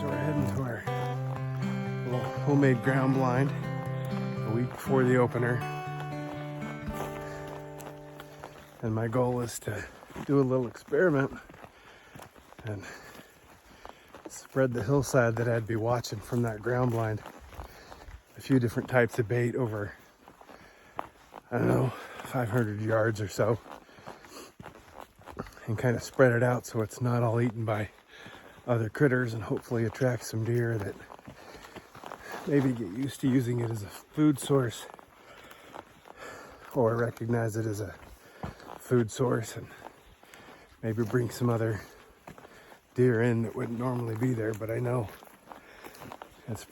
so we're heading to our little homemade ground blind a week before the opener. And my goal is to do a little experiment and spread the hillside that I'd be watching from that ground blind. A few different types of bait over, I don't know, 500 yards or so. And kind of spread it out so it's not all eaten by other critters, and hopefully attract some deer that maybe get used to using it as a food source or recognize it as a food source and maybe bring some other deer in that wouldn't normally be there. But I know it's a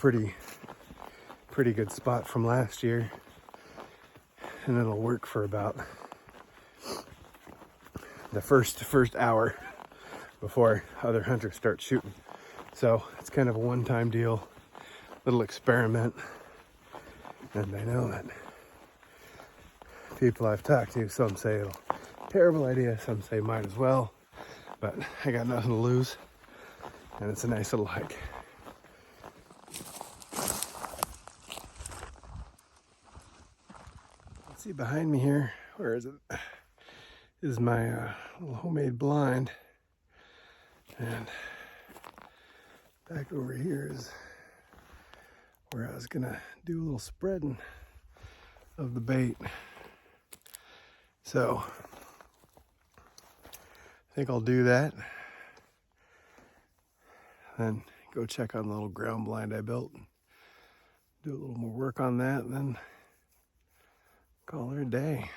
pretty good spot from last year, and it'll work for about the first hour before other hunters start shooting. So it's kind of a one-time deal, little experiment. And I know that people I've talked to, some say it's a terrible idea, some say might as well, but I got nothing to lose, and it's a nice little hike. Let's see behind me here, where is it? Is my little homemade blind. And back over here is where I was gonna do a little spreading of the bait. So I think I'll do that. Then go check on the little ground blind I built. Do a little more work on that, and then call her a day.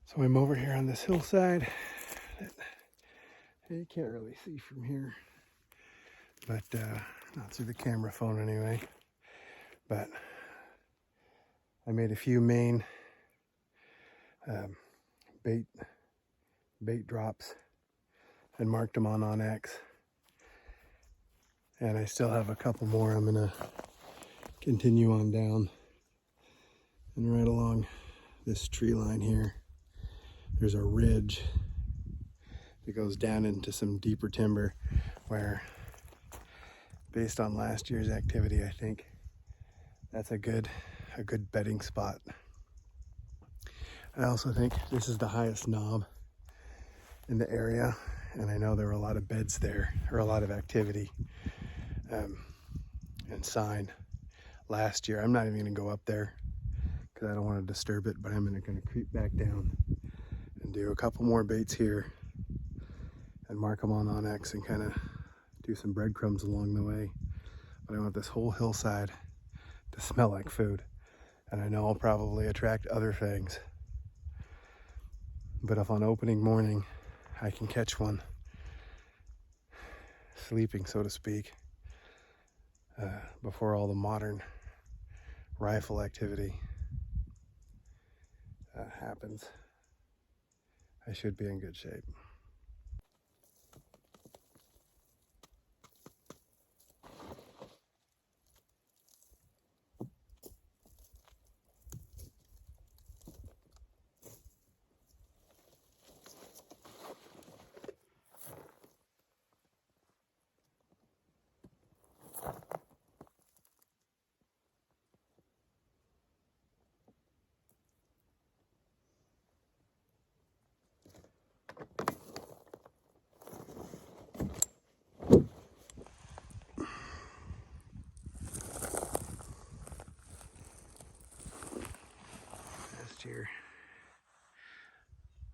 So I'm over here on this hillside that you can't really see from here, but not through the camera phone anyway. But I made a few main bait drops and marked them on onX, and I still have a couple more. I'm gonna continue on down and right along this tree line here. There's a ridge that goes down into some deeper timber where, based on last year's activity, I think that's a good bedding spot. I also think this is the highest knob in the area, and I know there were a lot of beds there, or a lot of activity and sign last year. I'm not even gonna go up there because I don't want to disturb it, but I'm gonna creep back down and do a couple more baits here and mark them on onX and kind of do some breadcrumbs along the way. But I want this whole hillside to smell like food, and I know I'll probably attract other things. But if on opening morning I can catch one sleeping, so to speak, before all the modern rifle activity happens, I should be in good shape.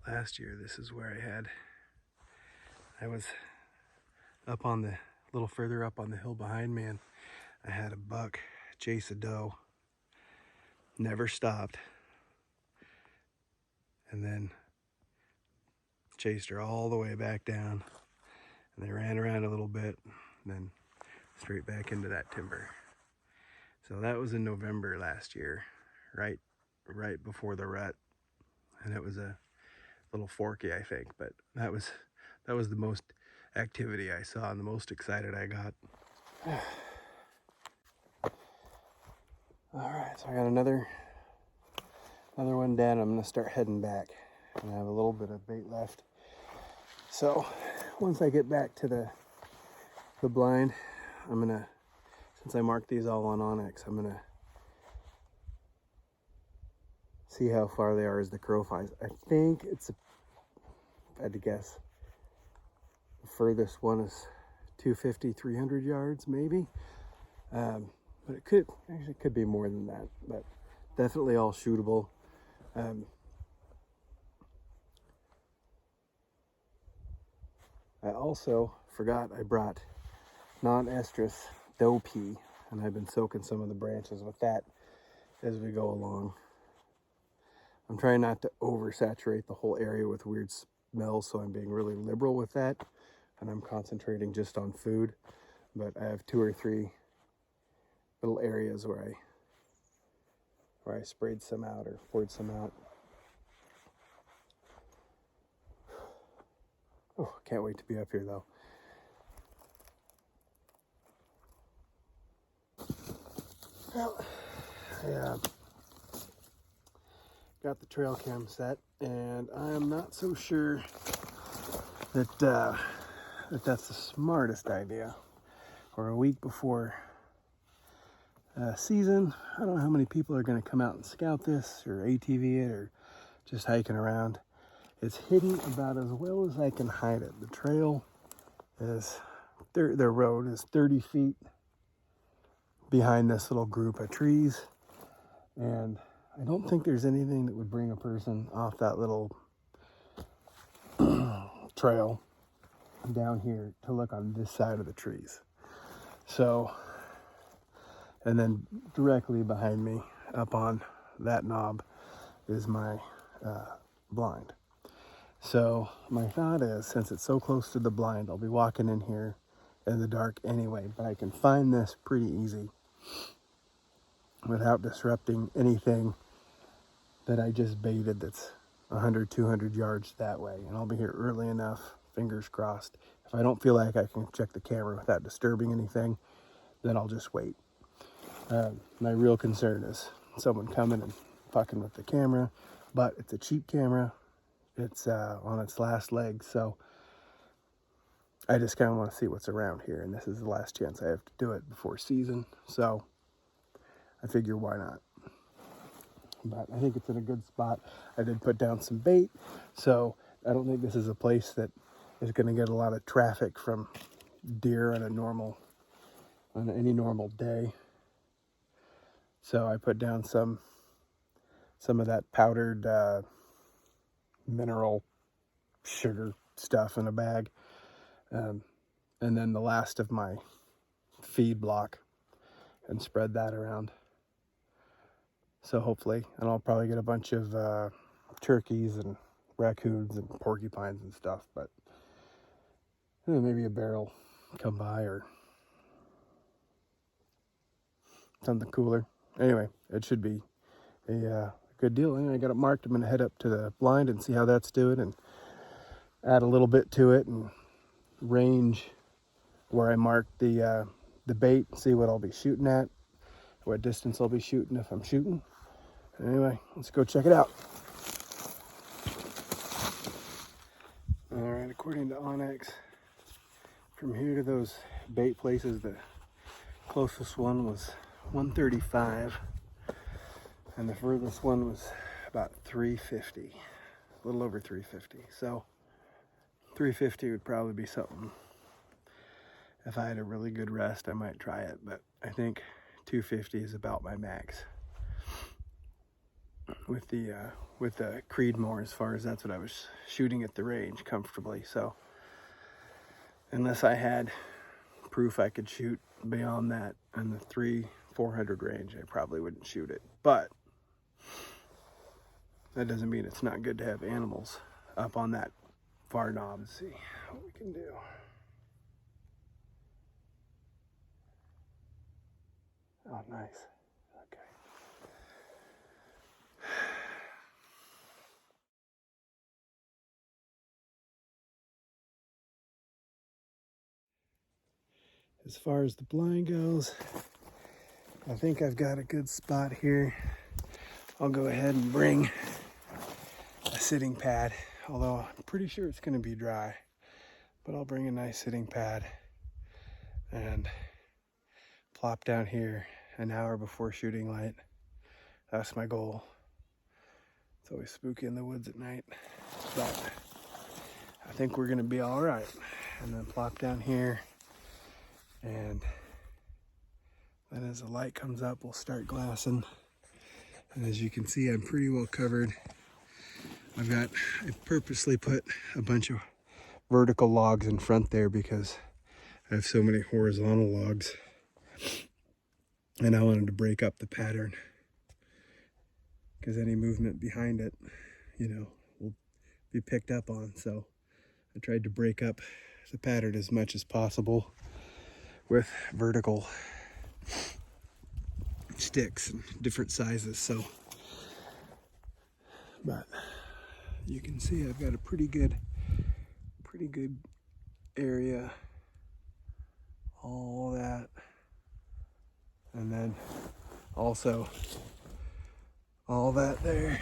Last year, this is where I was up on the, little further up on the hill behind me, and I had a buck chase a doe, never stopped, and then chased her all the way back down, and they ran around a little bit, and then straight back into that timber. So that was in November last year, right before the rut, and it was a little forky, I think, but that was the most activity I saw and the most excited I got. Alright, so I got another one down. I'm gonna start heading back. And I have a little bit of bait left. So once I get back to the blind, I'm gonna, since I marked these all on Onyx, I'm gonna see how far they are as the crow flies. I think it's, if I had to guess, the furthest one is 250, 300 yards maybe. But it could be more than that, but definitely all shootable. I also forgot I brought non-estrus doe pea, and I've been soaking some of the branches with that as we go along. I'm trying not to oversaturate the whole area with weird smells, so I'm being really liberal with that, and I'm concentrating just on food. But I have 2 or 3 little areas where I sprayed some out or poured some out. Oh, can't wait to be up here though. Well, I got the trail cam set, and I am not so sure that that's the smartest idea. Or a week before season, I don't know how many people are going to come out and scout this or ATV it or just hiking around. It's hidden about as well as I can hide it. The trail is, the road is 30 feet behind this little group of trees, and I don't think there's anything that would bring a person off that little trail down here to look on this side of the trees. So, and then directly behind me up on that knob is my blind. So my thought is, since it's so close to the blind, I'll be walking in here in the dark anyway, but I can find this pretty easy without disrupting anything that I just baited that's 100, 200 yards that way. And I'll be here early enough, fingers crossed. If I don't feel like I can check the camera without disturbing anything, then I'll just wait. My real concern is someone coming and fucking with the camera, but it's a cheap camera. It's on its last leg, so I just kind of want to see what's around here, and this is the last chance I have to do it before season, so I figure why not. But I think it's in a good spot. I did put down some bait, so I don't think this is a place that is going to get a lot of traffic from deer on any normal day. So I put down some of that powdered mineral sugar stuff in a bag, and then the last of my feed block, and spread that around. So hopefully, and I'll probably get a bunch of turkeys and raccoons and porcupines and stuff, but maybe a bear will come by or something cooler. Anyway, it should be a good deal. Anyway, I got it marked. I'm going to head up to the blind and see how that's doing and add a little bit to it and range where I marked the bait, see what I'll be shooting at, what distance I'll be shooting if I'm shooting. Anyway, let's go check it out. All right, according to Onyx, from here to those bait places, the closest one was 135, and the furthest one was about 350, a little over 350. So 350 would probably be something. If I had a really good rest, I might try it, but I think 250 is about my max with the Creedmoor, as far as that's what I was shooting at the range comfortably. So unless I had proof I could shoot beyond that in the 300-400 range, I probably wouldn't shoot it. But that doesn't mean it's not good to have animals up on that far knob. Let's see what we can do. Oh, nice. Okay. as far as the blind goes, I think I've got a good spot here. I'll go ahead and bring a sitting pad, although I'm pretty sure it's going to be dry, but I'll bring a nice sitting pad and plop down here an hour before shooting light. That's my goal. It's always spooky in the woods at night, but I think we're gonna be all right. And then plop down here, and then as the light comes up, we'll start glassing. And as you can see, I'm pretty well covered. I purposely put a bunch of vertical logs in front there because I have so many horizontal logs, and I wanted to break up the pattern because any movement behind it, you know, will be picked up on. So I tried to break up the pattern as much as possible with vertical sticks and different sizes. So, but you can see I've got a pretty good area, all that, and then also all that there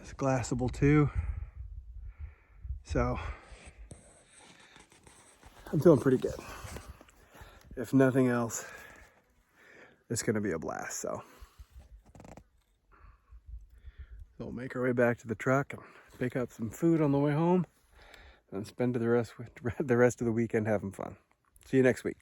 is glassable too. So I'm feeling pretty good. If nothing else, it's gonna be a blast. So we'll make our way back to the truck and pick up some food on the way home and spend the rest of the weekend having fun. See you next week.